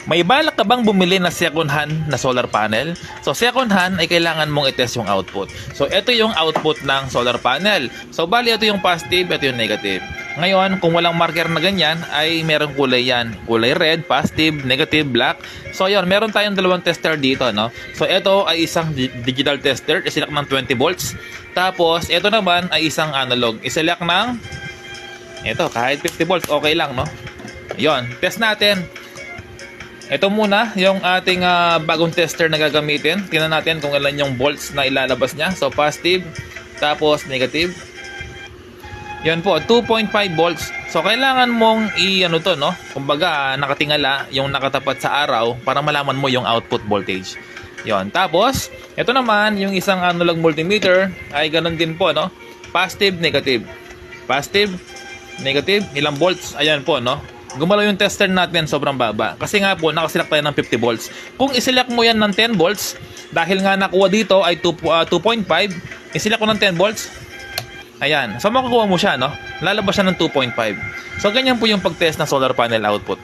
May balak ka bang bumili na second hand na solar panel? So second hand ay kailangan mong i-test yung output. So ito yung output ng solar panel. So bali ito yung positive, ito yung negative. Ngayon, kung walang marker na ganyan, ay merong kulay yan. Kulay red, positive, negative, black. So yun, meron tayong dalawang tester dito, no? So ito ay isang digital tester, iselect ng 20 volts. Tapos ito naman ay isang analog, iselect ng ito, kahit 50 volts, okay lang, no? Yun, test natin. Ito muna yung ating bagong tester na gagamitin. Tingnan natin kung ilan yung volts na ilalabas niya. So positive, tapos negative. Yan po, 2.5 volts. So kailangan mong i-ano to, no? Kumbaga nakatingala yung nakatapat sa araw para malaman mo yung output voltage. Yon. Tapos, ito naman yung isang analog multimeter ay ganun din po, no? Positive, negative. Positive, negative, ilang volts? Ayan po, no? Gumalaw yung tester natin, sobrang baba. Kasi nga po, nakaselect tayo ng 50 volts. Kung iselect mo yan ng 10 volts, dahil nga nakuha dito ay 2.5, iselect ko ng 10 volts, ayan. So, makukuha mo siya, no? Lalabas siya ng 2.5. So, ganyan po yung pag-test ng solar panel output.